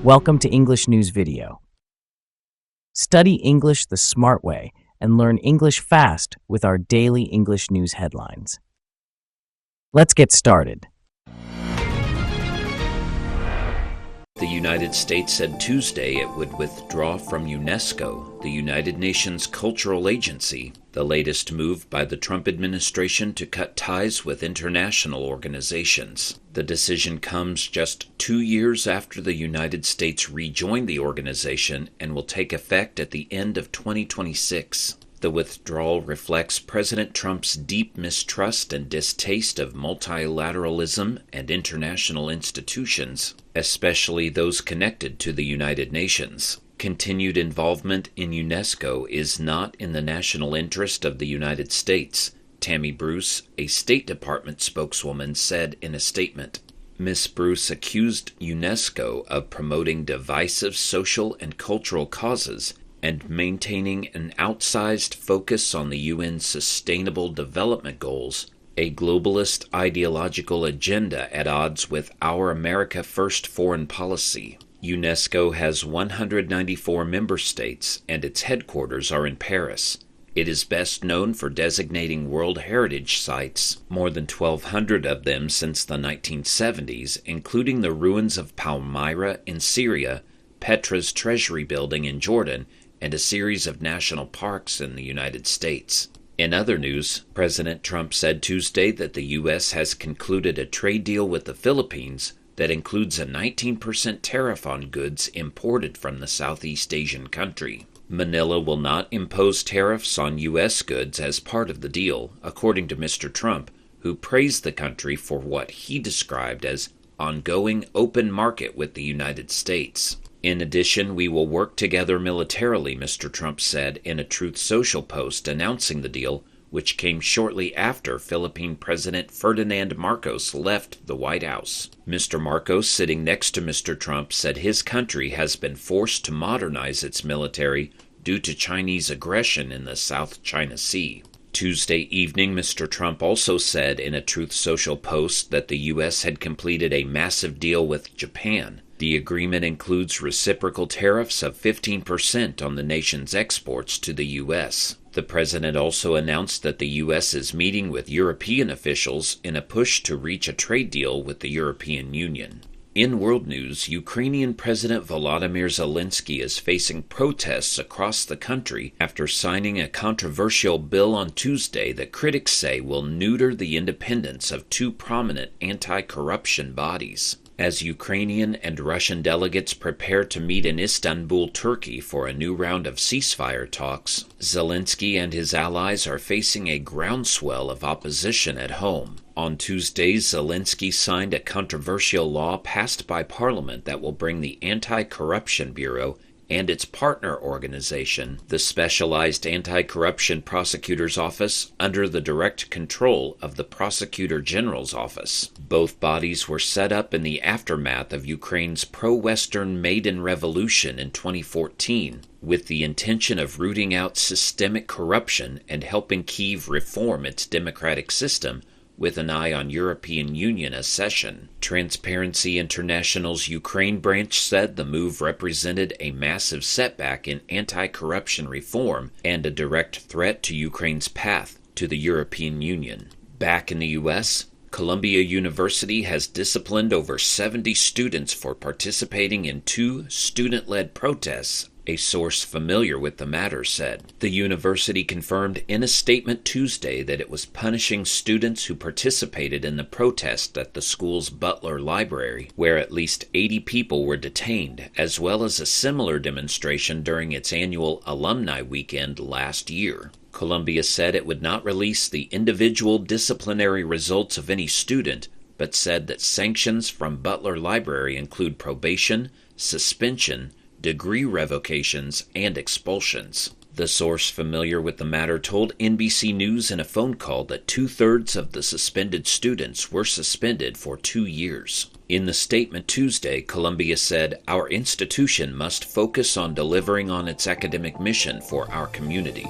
Welcome to English News Video. Study English the smart way and learn English fast with our daily English news headlines. Let's get started. The United States said Tuesday it would withdraw from UNESCO, the United Nations cultural agency, the latest move by the Trump administration to cut ties with international organizations. The decision comes just 2 years after the United States rejoined the organization and will take effect at the end of 2026. The withdrawal reflects President Trump's deep mistrust and distaste of multilateralism and international institutions, especially those connected to the United Nations. Continued involvement in UNESCO is not in the national interest of the United States, Tammy Bruce, a State Department spokeswoman, said in a statement. Ms. Bruce accused UNESCO of promoting divisive social and cultural causes and maintaining an outsized focus on the UN's Sustainable Development Goals, a globalist ideological agenda at odds with our America First foreign policy. UNESCO has 194 member states, and its headquarters are in Paris. It is best known for designating World Heritage Sites, more than 1,200 of them since the 1970s, including the ruins of Palmyra in Syria, Petra's Treasury Building in Jordan, and a series of national parks in the United States. In other news, President Trump said Tuesday that the U.S. has concluded a trade deal with the Philippines that includes a 19% tariff on goods imported from the Southeast Asian country. Manila will not impose tariffs on U.S. goods as part of the deal, according to Mr. Trump, who praised the country for what he described as ongoing open market with the United States. In addition, we will work together militarily, Mr. Trump said in a Truth Social post announcing the deal, which came shortly after Philippine President Ferdinand Marcos left the White House. Mr. Marcos, sitting next to Mr. Trump, said his country has been forced to modernize its military due to Chinese aggression in the South China Sea. Tuesday evening, Mr. Trump also said in a Truth Social post that the U.S. had completed a massive deal with Japan. The agreement includes reciprocal tariffs of 15% on the nation's exports to the U.S. The president also announced that the U.S. is meeting with European officials in a push to reach a trade deal with the European Union. In world news, Ukrainian President Volodymyr Zelensky is facing protests across the country after signing a controversial bill on Tuesday that critics say will neuter the independence of two prominent anti-corruption bodies. As Ukrainian and Russian delegates prepare to meet in Istanbul, Turkey for a new round of ceasefire talks, Zelensky and his allies are facing a groundswell of opposition at home. On Tuesday, Zelensky signed a controversial law passed by Parliament that will bring the Anti-Corruption Bureau and its partner organization, the Specialized Anti-Corruption Prosecutor's Office, under the direct control of the Prosecutor General's Office. Both bodies were set up in the aftermath of Ukraine's pro-Western Maidan Revolution in 2014, with the intention of rooting out systemic corruption and helping Kyiv reform its democratic system, with an eye on European Union accession. Transparency International's Ukraine branch said the move represented a massive setback in anti-corruption reform and a direct threat to Ukraine's path to the European Union. Back in the U.S., Columbia University has disciplined over 70 students for participating in 2 student-led protests, a source familiar with the matter said. The university confirmed in a statement Tuesday that it was punishing students who participated in the protest at the school's Butler Library, where at least 80 people were detained, as well as a similar demonstration during its annual alumni weekend last year. Columbia said it would not release the individual disciplinary results of any student, but said that sanctions from Butler Library include probation, suspension, degree revocations, and expulsions. The source familiar with the matter told NBC News in a phone call that 2/3 of the suspended students were suspended for 2 years. In the statement Tuesday, Columbia said, "Our institution must focus on delivering on its academic mission for our community."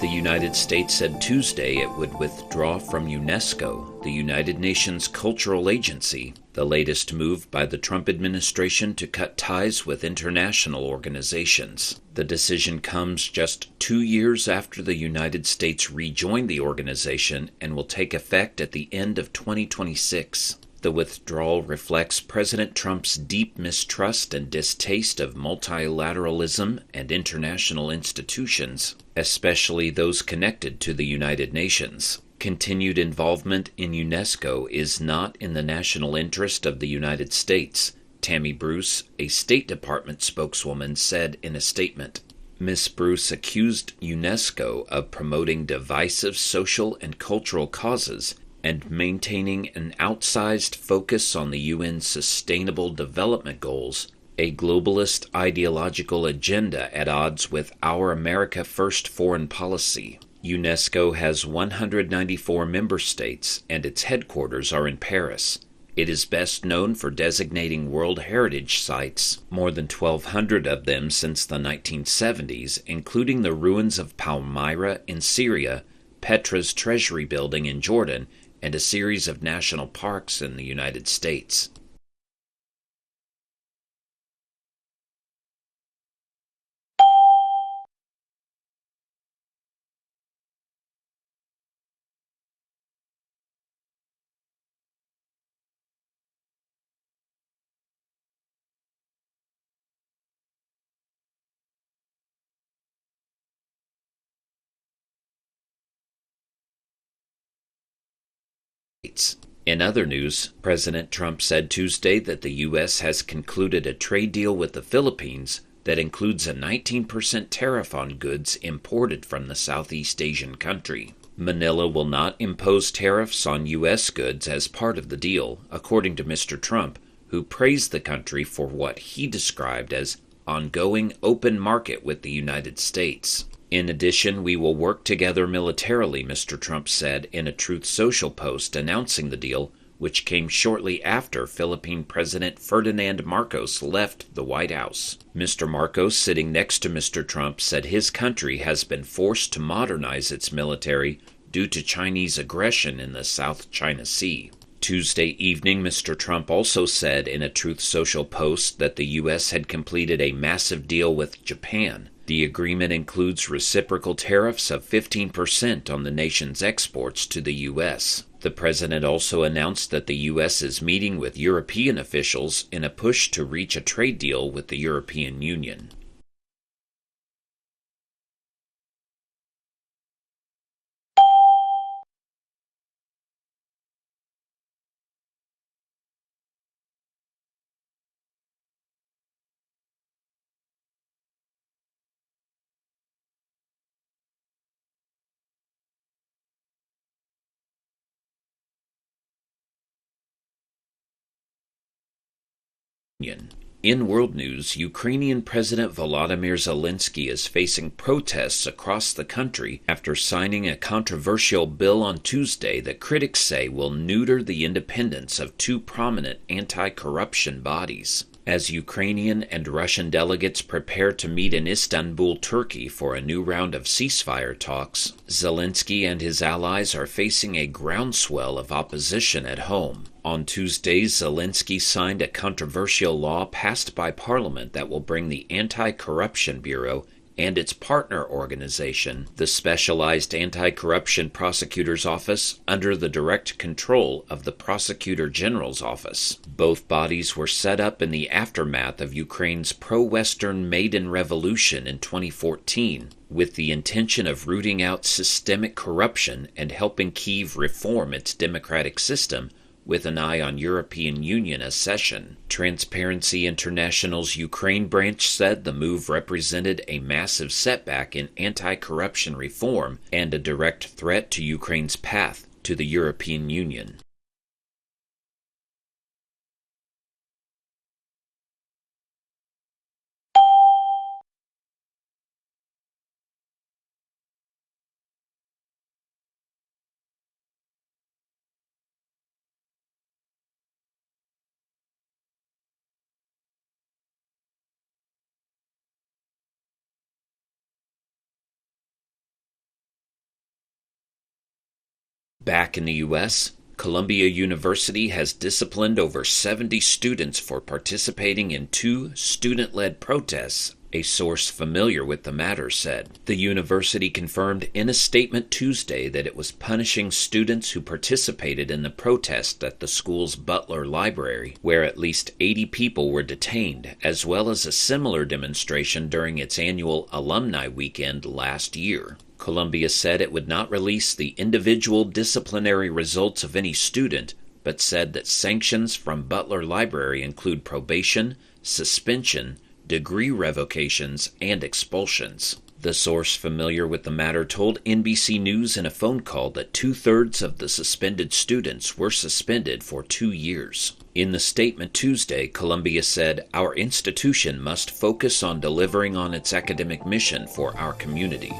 United States said Tuesday it would withdraw from UNESCO, the United Nations cultural agency, the latest move by the Trump administration to cut ties with international organizations. The decision comes just 2 years after the United States rejoined the organization and will take effect at the end of 2026. The withdrawal reflects President Trump's deep mistrust and distaste of multilateralism and international institutions, especially those connected to the United Nations. Continued involvement in UNESCO is not in the national interest of the United States, Tammy Bruce, a State Department spokeswoman, said in a statement. Ms. Bruce accused UNESCO of promoting divisive social and cultural causes and maintaining an outsized focus on the UN's Sustainable Development Goals, a globalist ideological agenda at odds with our America First foreign policy. UNESCO has 194 member states, and its headquarters are in Paris. It is best known for designating World Heritage Sites, more than 1,200 of them since the 1970s, including the ruins of Palmyra in Syria, Petra's Treasury Building in Jordan, and a series of national parks in the United States. In other news, President Trump said Tuesday that the U.S. has concluded a trade deal with the Philippines that includes a 19% tariff on goods imported from the Southeast Asian country. Manila will not impose tariffs on U.S. goods as part of the deal, according to Mr. Trump, who praised the country for what he described as ongoing open market with the United States. In addition, we will work together militarily, Mr. Trump said in a Truth Social post announcing the deal, which came shortly after Philippine President Ferdinand Marcos left the White House. Mr. Marcos, sitting next to Mr. Trump, said his country has been forced to modernize its military due to Chinese aggression in the South China Sea. Tuesday evening, Mr. Trump also said in a Truth Social post that the U.S. had completed a massive deal with Japan. The agreement includes reciprocal tariffs of 15% on the nation's exports to the U.S. The president also announced that the U.S. is meeting with European officials in a push to reach a trade deal with the European Union. In world news, Ukrainian President Volodymyr Zelensky is facing protests across the country after signing a controversial bill on Tuesday that critics say will neuter the independence of two prominent anti-corruption bodies. As Ukrainian and Russian delegates prepare to meet in Istanbul, Turkey for a new round of ceasefire talks, Zelensky and his allies are facing a groundswell of opposition at home. On Tuesday, Zelensky signed a controversial law passed by Parliament that will bring the Anti-Corruption Bureau and its partner organization, the Specialized Anti-Corruption Prosecutor's Office, under the direct control of the Prosecutor General's Office. Both bodies were set up in the aftermath of Ukraine's pro-Western Maidan Revolution in 2014, with the intention of rooting out systemic corruption and helping Kyiv reform its democratic system, with an eye on European Union accession. Transparency International's Ukraine branch said the move represented a massive setback in anti-corruption reform and a direct threat to Ukraine's path to the European Union. Back in the U.S., Columbia University has disciplined over 70 students for participating in 2 student-led protests, a source familiar with the matter said. The university confirmed in a statement Tuesday that it was punishing students who participated in the protest at the school's Butler Library, where at least 80 people were detained, as well as a similar demonstration during its annual Alumni Weekend last year. Columbia said it would not release the individual disciplinary results of any student, but said that sanctions from Butler Library include probation, suspension, degree revocations, and expulsions. The source familiar with the matter told NBC News in a phone call that 2/3 of the suspended students were suspended for 2 years. In the statement Tuesday, Columbia said, "Our institution must focus on delivering on its academic mission for our community."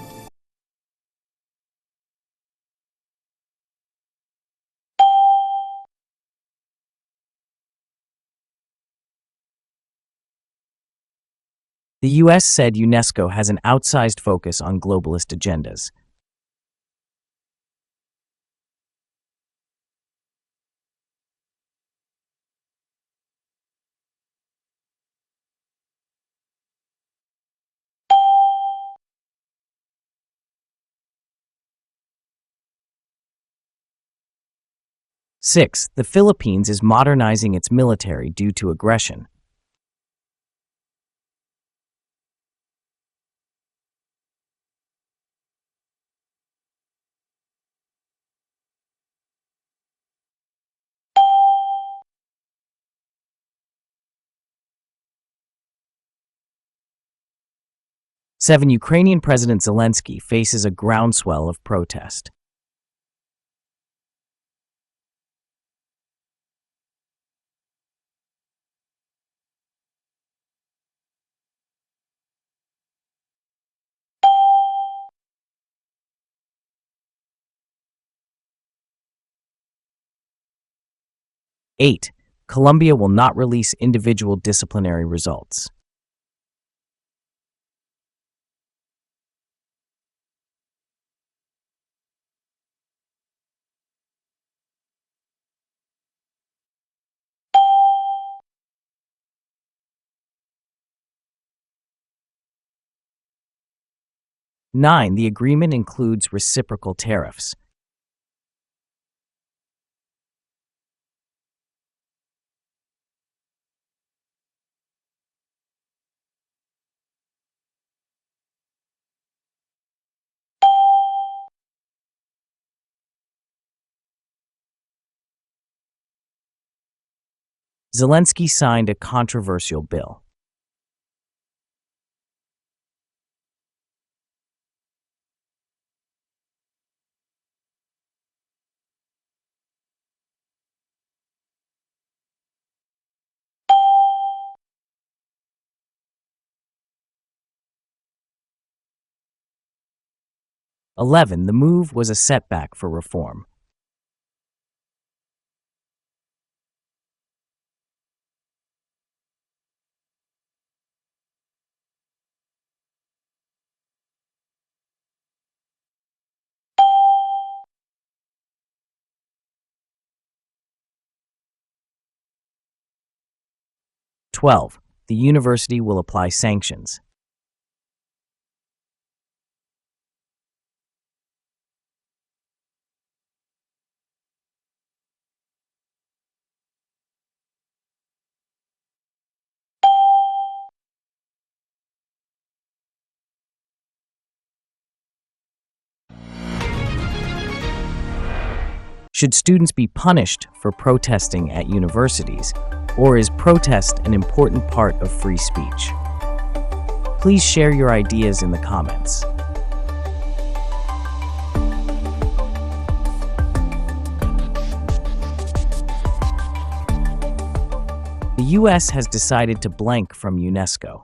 The U.S. said UNESCO has an outsized focus on globalist agendas. Six, the Philippines is modernizing its military due to aggression. Seven, Ukrainian President Zelensky faces a groundswell of protest. Eight, Colombia will not release individual disciplinary results. Nine, the agreement includes reciprocal tariffs. Zelensky signed a controversial bill. Eleven, the move was a setback for reform. Twelve, the university will apply sanctions. Should students be punished for protesting at universities, or is protest an important part of free speech? Please share your ideas in the comments. The U.S. has decided to blank from UNESCO.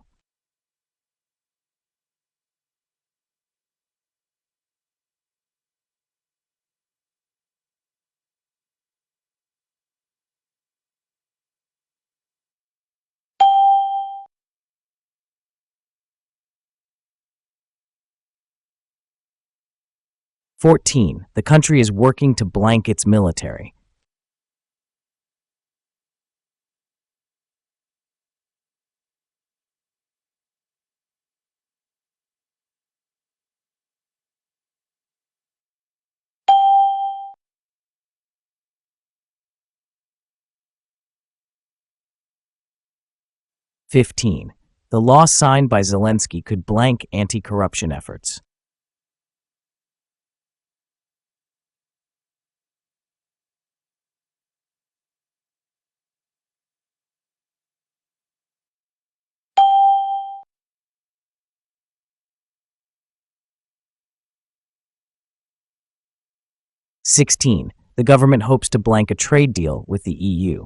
14. The country is working to blank its military. 15. The law signed by Zelensky could blank anti-corruption efforts. 16. The government hopes to blank a trade deal with the EU.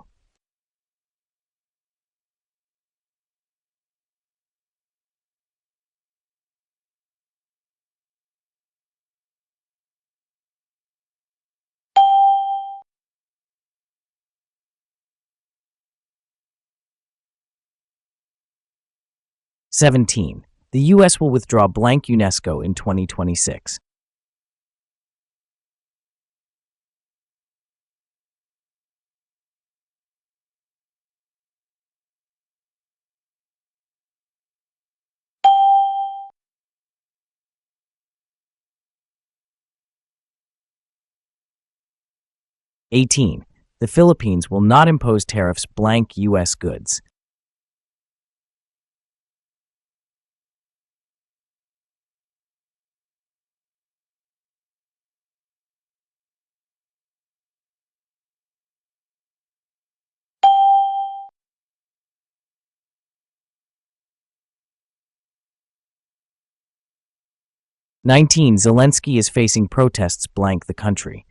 17. The U.S. will withdraw blank UNESCO in 2026. 18. The Philippines will not impose tariffs blank U.S. goods. 19. Zelensky is facing protests blank the country.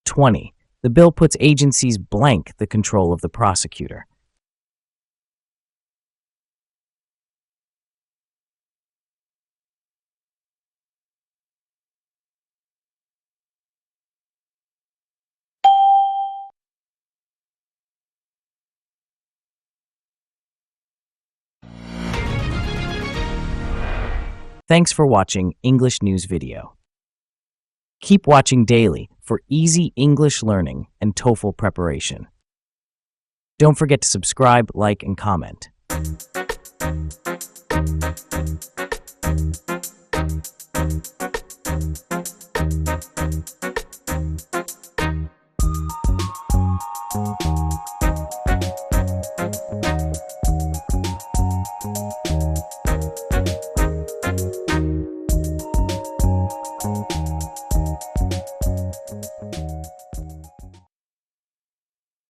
20. The bill puts agencies blank the control of the prosecutor. 'Thanks for watching English News Video. Keep watching daily for easy English learning and TOEFL preparation. Don't forget to subscribe, like, and comment.